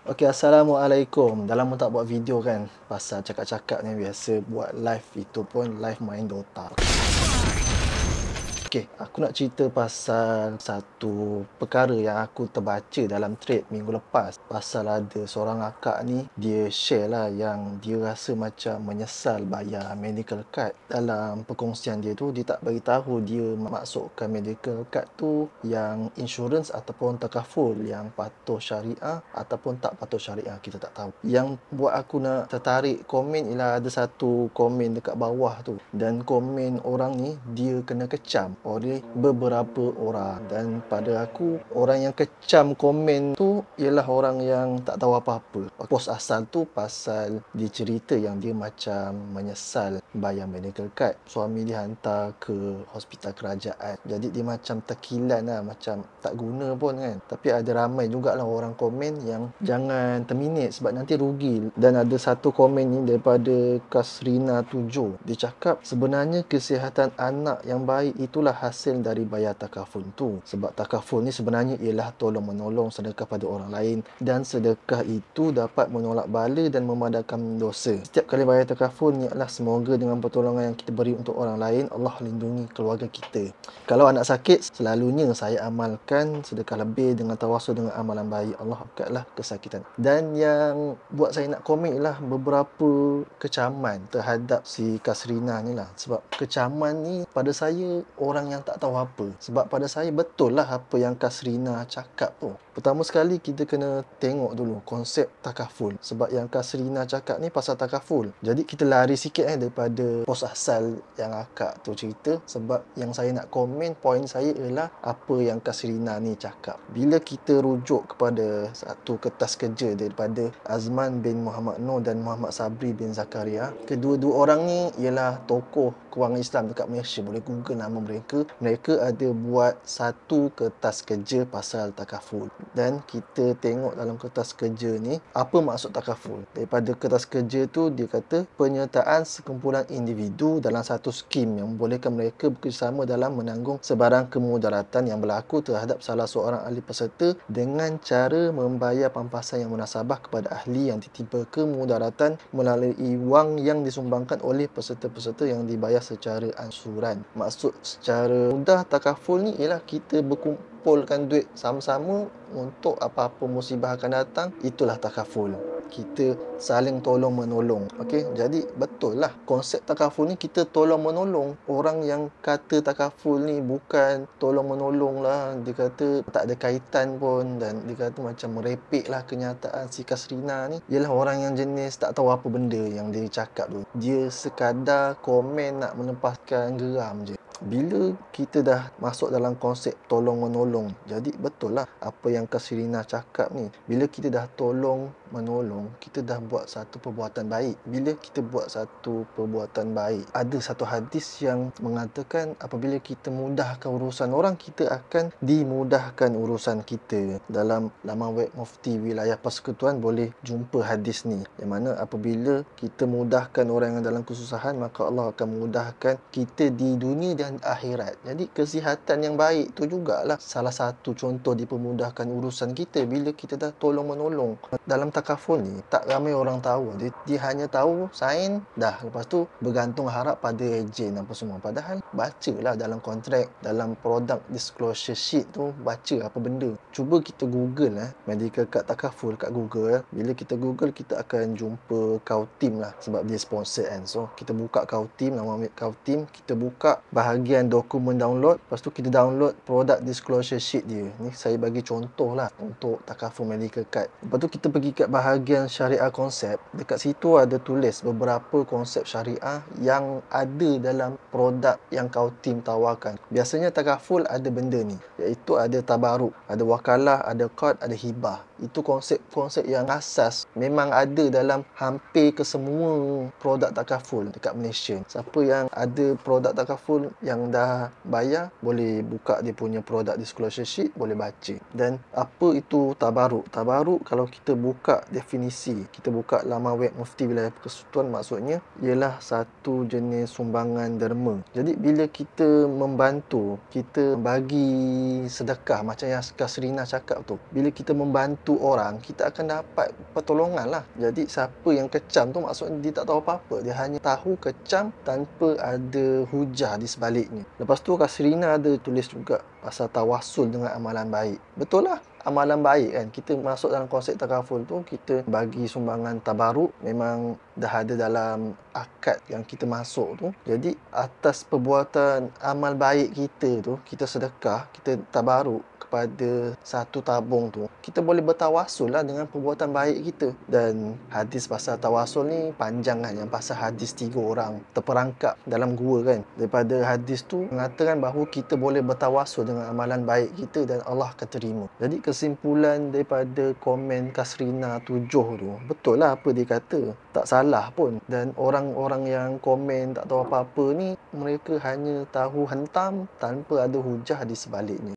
Okey, Assalamualaikum. Dah lama tak buat video kan pasal cakap-cakap ni, biasa buat live itu pun live main Dota. Okey, aku nak cerita pasal satu perkara yang aku terbaca dalam thread minggu lepas. Pasal ada seorang akak ni, dia share lah yang dia rasa macam menyesal bayar medical card. Dalam perkongsian dia tu, dia tak beritahu dia masukkan medical card tu yang insurans ataupun takaful, yang patuh syariah ataupun tak patuh syariah, kita tak tahu. Yang buat aku nak tertarik komen ialah ada satu komen dekat bawah tu, dan komen orang ni dia kena kecam oleh beberapa orang, dan pada aku orang yang kecam komen tu ialah orang yang tak tahu apa-apa. Post asal tu pasal dia cerita yang dia macam menyesal bayar medical card. Suami dia hantar ke hospital kerajaan, jadi dia macam terkilan lah, macam tak guna pun kan. Tapi ada ramai jugalah orang komen yang jangan terminate sebab nanti rugi. Dan ada satu komen ni daripada Kasrina 7. Dia cakap sebenarnya kesihatan anak yang baik itulah hasil dari bayar takaful tu. Sebab takaful ni sebenarnya ialah tolong-menolong, sedekah pada orang lain, dan sedekah itu dapat menolak bala dan memadamkan dosa. Setiap kali bayar takaful ni adalah semoga dengan pertolongan yang kita beri untuk orang lain, Allah lindungi keluarga kita. Kalau anak sakit, selalunya saya amalkan sedekah lebih dengan tawasul dengan amalan baik. Allah angkatlah kesakitan. Dan yang buat saya nak komen ialah beberapa kecaman terhadap si Kasrina ni lah. Sebab kecaman ni pada saya orang yang tak tahu apa. Sebab pada saya betul lah apa yang Kasrina cakap tu. Pertama sekali kita kena tengok dulu konsep takaful. Sebab yang Kasrina cakap ni pasal takaful. Jadi kita lari sikit daripada pos asal yang akak tu cerita. Sebab yang saya nak komen, poin saya ialah apa yang Kasrina ni cakap. Bila kita rujuk kepada satu kertas kerja daripada Azman bin Muhammad Noor dan Muhammad Sabri bin Zakaria, kedua-dua orang ni ialah tokoh kewangan Islam dekat Malaysia. Boleh google nama mereka. Mereka ada buat satu kertas kerja pasal takaful. Dan kita tengok dalam kertas kerja ni, apa maksud takaful. Daripada kertas kerja tu, dia kata penyertaan sekumpulan individu dalam satu skim yang membolehkan mereka bekerjasama dalam menanggung sebarang kemudaratan yang berlaku terhadap salah seorang ahli peserta dengan cara membayar pampasan yang munasabah kepada ahli yang ditimpa kemudaratan melalui wang yang disumbangkan oleh peserta-peserta yang dibayar secara ansuran. Maksud secara mudah takaful ni ialah kita berkumpulkan duit sama-sama untuk apa-apa musibah akan datang. Itulah takaful. Kita saling tolong menolong. Okey, jadi betul lah konsep takaful ni, kita tolong menolong. Orang yang kata takaful ni bukan tolong menolong lah, dia kata tak ada kaitan pun, dan dia kata macam merepek lah kenyataan si Kasrina ni, ialah orang yang jenis tak tahu apa benda yang dia cakap tu. Dia sekadar komen nak melepaskan geram je. Bila kita dah masuk dalam konsep tolong menolong, jadi betul lah apa yang Kasrina cakap ni. Bila kita dah tolong menolong, kita dah buat satu perbuatan baik. Bila kita buat satu perbuatan baik, ada satu hadis yang mengatakan apabila kita mudahkan urusan orang, kita akan dimudahkan urusan kita. Dalam laman web Mufti Wilayah Persekutuan boleh jumpa hadis ni, yang mana apabila kita mudahkan orang yang dalam kesusahan, maka Allah akan mudahkan kita di dunia dan akhirat. Jadi kesihatan yang baik tu jugalah salah satu contoh dipermudahkan urusan kita bila kita dah tolong menolong. Dalam takaful ni tak ramai orang tahu. Dia hanya tahu sign dah, lepas tu bergantung harap pada ejen apa semua. Padahal bacalah dalam kontrak, dalam product disclosure sheet tu, baca apa benda. Cuba kita google medical card takaful kat Google. Bila kita google, kita akan jumpa Kautim lah, sebab dia sponsor kan. So kita buka Kautim, nama Kautim, kita buka bahagian dokumen download, lepas tu kita download product disclosure sheet dia. Ni saya bagi contoh lah untuk takaful medical card. Lepas tu kita pergi kat bahagian syariah konsep. Dekat situ ada tulis beberapa konsep syariah yang ada dalam produk yang Kautim tawarkan. Biasanya takaful ada benda ni, iaitu ada tabaruk, ada wakalah, ada qad, ada hibah. Itu konsep-konsep yang asas memang ada dalam hampir ke semua produk takaful dekat Malaysia. Siapa yang ada produk takaful yang dah bayar boleh buka dia punya product disclosure sheet, boleh baca. Dan apa itu tabaruk? Tabaruk kalau kita buka definisi, kita buka laman web Mufti Wilayah Persekutuan, maksudnya ialah satu jenis sumbangan derma. Jadi bila kita membantu, kita bagi sedekah macam yang Kasrina cakap tu. Bila kita membantu orang, kita akan dapat pertolongan lah. Jadi siapa yang kecam tu maksudnya dia tak tahu apa-apa. Dia hanya tahu kecam tanpa ada hujah di sebaliknya. Lepas tu Kasrina ada tulis juga pasal tawassul dengan amalan baik. Betul lah. Amalan baik kan. Kita masuk dalam konsep takaful tu, kita bagi sumbangan tabaruk, memang dah ada dalam akad yang kita masuk tu. Jadi atas perbuatan amal baik kita tu, kita sedekah, kita tabaruk kepada satu tabung tu, kita boleh bertawassul lah dengan perbuatan baik kita. Dan hadis pasal tawassul ni panjang kan, yang pasal hadis 3 orang terperangkap dalam gua kan. Daripada hadis tu mengatakan bahawa kita boleh bertawassul dengan amalan baik kita dan Allah akan terima. Jadi kesimpulan daripada komen Kasrina 7 tu, betul lah apa dia kata, tak salah pun. Dan orang-orang yang komen tak tahu apa-apa ni, mereka hanya tahu hentam tanpa ada hujah di sebaliknya.